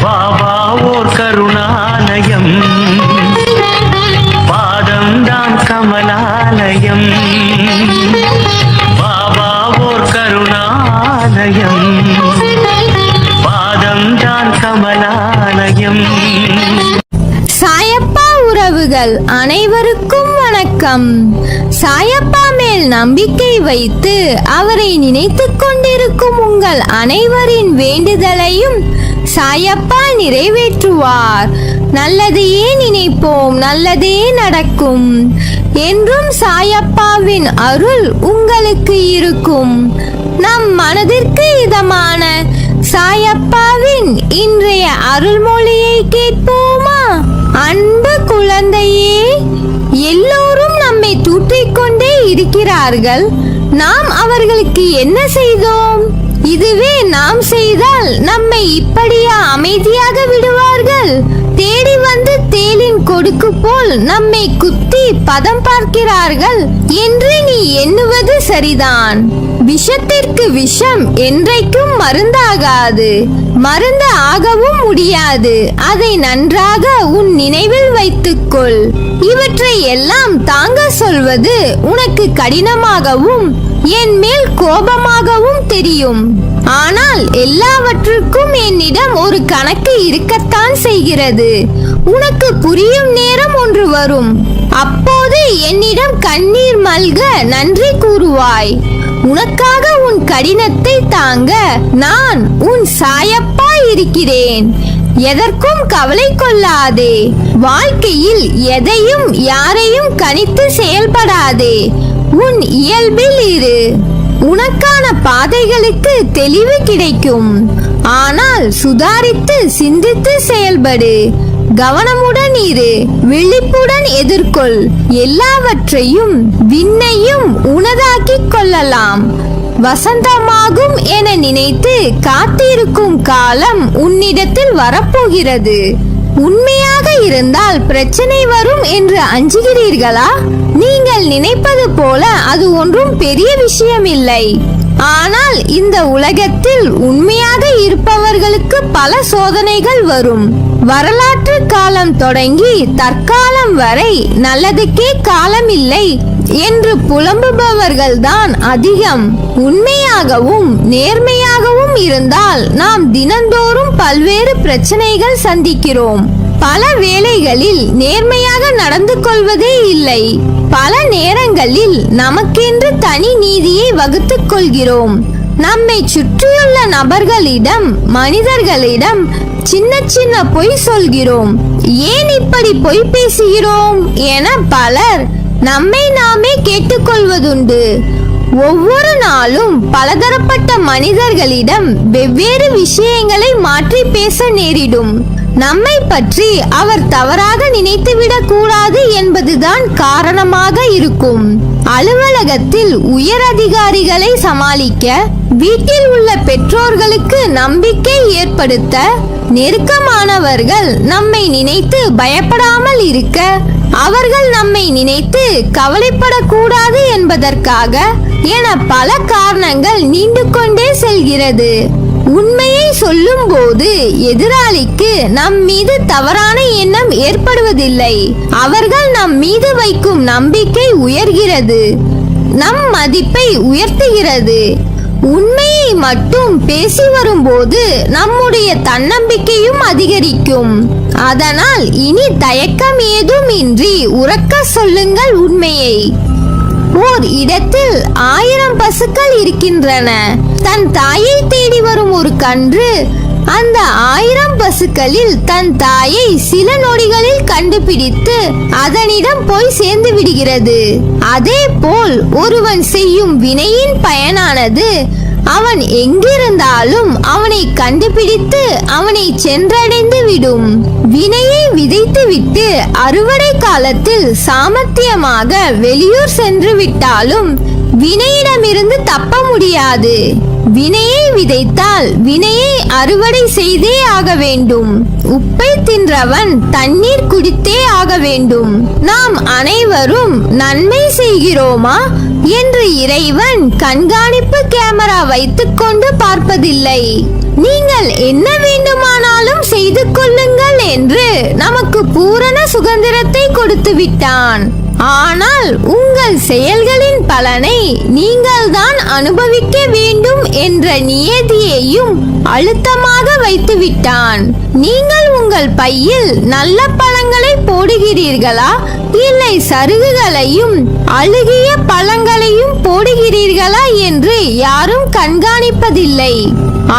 பாபா ஓர் கருணாலயம், பாதம்தான் கமலாலயம். பாபா ஓர் கருணாலயம், பாதம்தான் கமலாலயம். சாயப்பா உறவுகள் அனைவருக்கும் வணக்கம். சாயப்பா மேல் நம்பிக்கை வைத்து அவரை நினைத்துக் கொண்டிருக்கும் உங்கள் அனைவரின் வேண்டுதலையும் சாயப்பா நிறைவேற்றுவார். நல்லதையே நினைப்போம், நல்லதே நடக்கும். என்றும் சாயப்பாவின் அருள் உங்களுக்கு இருக்கும். நம் மனதிற்கு இதமான சாயப்பாவின் இன்றைய அருள்மொழியை கேட்போமா? அன்பு குழந்தையே, எல்லோரும் நம்மை தூற்றிக்கொண்டே இருக்கிறார்கள். நாம் அவர்களுக்கு என்ன செய்தோம்? இதுவே நாம் செய்தால் நம்மை இப்படியா அமைதியாக விடுவார்கள்? தேடி வந்து தேளின் கொடுக்கு போல் நம்மை குத்தி பதம் பார்க்கிறார்கள் என்று நீ எண்ணுவது சரிதான். விஷத்திற்கு விஷம் என்றைக்கும் மருந்தாகாது, மருந்து ஆகவும் முடியாது. அதை நன்றாக உன் நினைவில் வைத்துக்கொள். இவற்றை எல்லாம் தாங்க சொல்வது உனக்கு கடினமாகவும் என் மேல் கோபமாகவும் தெரியும். ஆனால் எல்லாவற்றுக்கும் என்னிடம் ஒரு கணக்கு இருக்கத்தான் செய்கிறது. உனக்கு புரியும் நேரம் ஒன்று வரும். அப்போது என்னிடம் கண்ணீர் மல்க நன்றி கூறுவாய். உனக்காக உன் கடினத்தை தாங்க நான் உன் சாயப்பா இருக்கிறேன். எதற்கும் கவலை கொள்ளாதே. வாழ்க்கையில் எதையும் யாரையும் கணித்து செயல்படாதே. உன் இயல்பில் இரு. உனக்கான பாதைகளுக்கு தெளிவு கிடைக்கும். ஆனால் சுதாரித்து சிந்தித்து செயல்படு. கவனமுடன் இரு, விழிப்புடன் எதிர்கொள். எல்லாவற்றையும் விண்ணையும் உனதாக்கிக் கொள்ளலாம். வசந்தமாகும் என நினைத்து காத்திருக்கும் காலம் உன்னிடத்தில் வரப்போகிறது. உண்மையாக இருந்தால் பிரச்சனை வரும் என்று அஞ்சுகிறீர்களா? நீங்கள் நினைப்பது போல அது ஒன்றும் பெரிய விஷயம் இல்லை. ஆனால் இந்த உலகத்தில் உண்மையாக இருப்பவர்களுக்கு பல சோதனைகள் வரும். வரலாற்று காலம் தொடங்கி தற்காலம் வரை நல்லதுக்கே காலம் இல்லை என்று புலம்புபவர்கள் தான் அதிகம். உண்மையாகவும் நேர்மையாகவும் இருந்தால் நாம் தினந்தோறும் பல்வேறு பிரச்சனைகள் சந்திக்கிறோம். பல வேளைகளில் நேர்மையாக நடந்து கொள்வதே இல்லை. பல நேரங்களில் நமக்கென்று தனி நீதியை வகுத்துக் கொள்கிறோம். நம்மை சுற்றியுள்ள நபர்களிடம், மனிதர்களிடம் சின்ன சின்ன பொய் சொல்கிறோம். ஏன் இப்படி பொய் பேசுகிறோம் என பலர் நம்மை நாமே கேட்டுக்கொள்வதுண்டு. ஒவ்வொரு நாளும் பலதரப்பட்ட மனிதர்களிடம் வெவ்வேறு விஷயங்களை மாற்றி பேச நேரிடும். நம்மை பற்றி அவர் தவறாக நினைத்துவிடக் கூடாது என்பதுதான் காரணமாக இருக்கும். அலுவலகத்தில் உயர் அதிகாரிகளை சமாளிக்க, வீட்டில் உள்ள பெற்றோர்களுக்கு நம்பிக்கை ஏற்படுத்த, நெருக்கமானவர்கள் நம்மை நினைத்து பயப்படாமல் இருக்க, அவர்கள் நம்மை நினைத்து கவலைப்படக்கூடாது என்பதற்காக என பல காரணங்கள் நீண்டு கொண்டே செல்கிறது. உண்மையை சொல்லும் போது எதிராளிக்கு நம் மீது தவறான எண்ணம் ஏற்படுவதில்லை. அவர்கள் நம் மீது வைக்கும் நம்பிக்கை உயர்கிறது, நம் மதிப்பை உயர்த்துகிறது. உண்மையை மட்டும் பேசி வரும்போது நம்முடைய தன்னம்பிக்கையும் அதிகரிக்கும். அதனால் இனி தயக்கம் ஏதும் இன்றி உரக்க சொல்லுங்கள் உண்மையை. ஓர் இடத்தில் 1000 பசுக்கள் இருக்கின்றன. தன் தாயை தேடி வரும் ஒரு கன்று அந்த 1000 பசுக்களில் தன் தாயை சில நொடிகளில் கண்டுபிடித்து அதனிடம் போய் சேர்ந்து விடுகிறது. அதே போல் ஒருவன் செய்யும் வினையின் பயனானது அவன் எங்கிருந்தாலும் அவனை கண்டுபிடித்து அவனை சென்றடைந்து விடும். வினையை விதைத்துவிட்டு அறுவடை காலத்தில் சாமர்த்தியமாக வெளியூர் சென்று விட்டாலும் வினையிடமிருந்து தப்ப முடியாது. வினையை விதைத்தால் வினையை அறுவடை செய்தே ஆக வேண்டும். உப்பை தின்றவன் தண்ணீர் குடித்தே ஆக வேண்டும். நாம் அனைவரும் நன்மை செய்கிறோமா என்று இறைவன் கண்காணிப்பு கேமரா வைத்துக் கொண்டு பார்ப்பதில்லை. நீங்கள் என்ன வேண்டுமானாலும் செய்து கொள்ளுங்கள் என்று நமக்கு பூரண சுதந்திரத்தை கொடுத்து விட்டான். ஆனால் உங்கள் செயல்களின் பலனை நீங்கள் தான் அனுபவிக்க வேண்டும் என்ற நியதியையும் அழுத்தமாக வைத்து விட்டான். நீங்கள் உங்கள் பையில் நல்ல பழங்களை போடுகிறீர்களா இல்லை சருகுகளையும் அழுகிய பழங்களையும் போடுகிறீர்களா என்று யாரும் கண்காணிப்பதில்லை.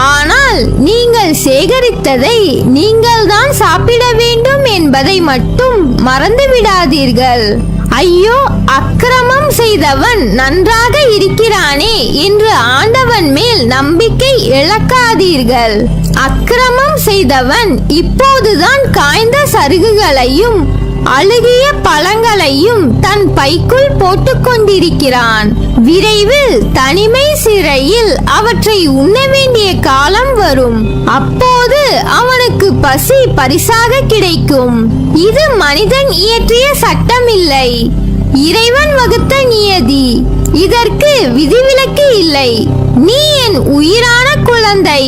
ஆனால் நீங்கள் சேகரித்ததை நீங்கள் தான் சாப்பிட வேண்டும் என்பதை மட்டும் மறந்து விடாதீர்கள். ஐயோ, அக்கிரமம் செய்தவன் நன்றாக இருக்கிறானே என்று ஆண்டவன் மேல் நம்பிக்கை இழக்காதீர்கள். அக்கிரமம் செய்தவன் இப்போதுதான் காய்ந்த சருகுகளையும் அழுகிய பழங்களையும் தன் பைக்குள் போட்டுக் கொண்டிருக்கிறான். விரைவில் தனிமை சிறையில் அவற்றை உண்ண வேண்டிய காலம் வரும். அப்போது அவனுக்கு பசி பரிசாக கிடைக்கும். இது மனிதன் இயற்றிய சட்டம் இல்லை, இறைவன் வகுத்த நியதி. இதற்கு விதிவிலக்கு இல்லை. நீ என் உயிரான குழந்தை,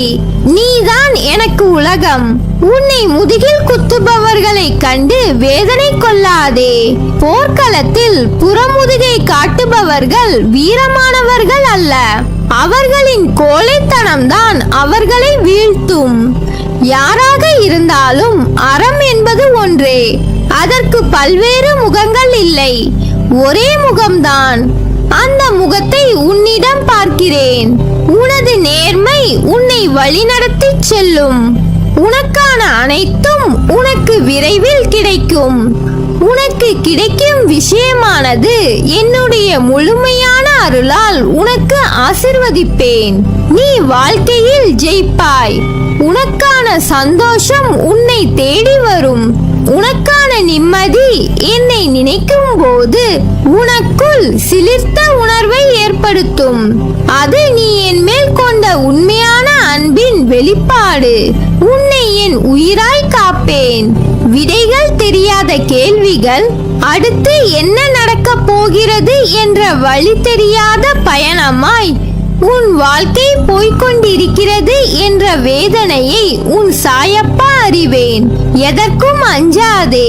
நீதான் எனக்கு உலகம். உன்னை முதுகில் குத்துபவர்களை கண்டு வேதனை கொள்ளாதே. போர்க்களத்தில் புறமுதுகை காட்டுபவர்கள் வீரமானவர்கள் அல்ல, அவர்களின் கோழைத்தனம்தான் அவர்களை வீழ்த்தும். யாராக இருந்தாலும் அறம் என்பது ஒன்றே, அதற்கு பல்வேறு முகங்கள் இல்லை, ஒரே முகம்தான். அந்த முகத்தை உன்னிடம் பார்க்கிறேன். உனது நேர்மை உன்னை வழிநடத்தி செல்லும். உனக்கான அனைத்தும் உனக்கு விரைவில் கிடைக்கும். உனக்கு கிடைக்கும் விஷயமானது என்னுடைய முழுமையான அருளால் உனக்கு ஆசிர்வதிப்பேன். நீ வாழ்க்கையில் ஜெயிப்பாய். உனக்கான சந்தோஷம் உன்னை தேடி வரும். உனக்கான நிம்மதி என்னை நினைக்கும் போது உனக்குள் சிலிர்த்த உணர்வை ஏற்படுத்தும். அது நீ என் மேல் கொண்ட உண்மையான அன்பின் வெளிப்பாடு. உன்னை என் உயிராய் காப்பேன். விடைகள் தெரியாத கேள்விகள், அடுத்து என்ன நடக்கப் போகிறது என்ற வழி தெரியாத பயணமாய் உன் வாழ்க்கை போய்கொண்டிருக்கிறது என்ற வேதனையை உன் சாயப்பா அறிவேன். எதற்கும் அஞ்சாதே,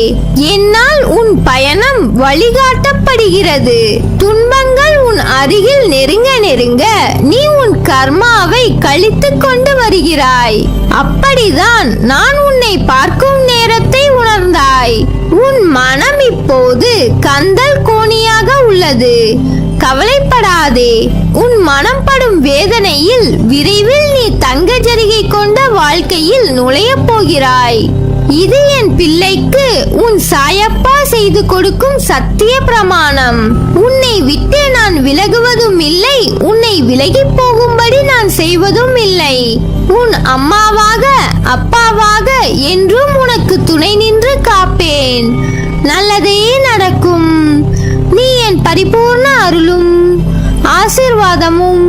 என்னால் உன் பயணம் வழிகாட்டப்படுகிறது. துன்பங்கள் உன் அருகில் நெருங்க நெருங்க நீ உன் கர்மாவை கழித்துக் கொண்டு வருகிறாய். அப்படிதான் நான் உன்னை பார்க்கும் நேரத்தை உணர்ந்தாய். உன் மனம் இப்போது கந்தல் கோணியாக உள்ளது. கவலைப்படாதே, உன் மனம் படும் வேதனையில் விரைவில் நீ தங்க ஜரிகை கொண்ட வாழ்க்கையில் நுழையப் போகிறாய். இது என் பிள்ளைக்கு உன் சாயப்பா செய்து கொடுக்கும் சத்திய பிரமாணம். உன்னை விட்டு நான் விலகுவதும் இல்லை, உன்னை விலகி போகும்படி நான் செய்வதும் இல்லை. உன் அம்மாவாக அப்பாவாக என்றும் உனக்கு துணை நின்று காப்பேன். நல்லதே நடக்கும். நீ என் பரிபூர்ண அருளும் ஆசீர்வாதமும்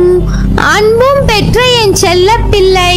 அன்பும் பெற்ற என் செல்ல பிள்ளை.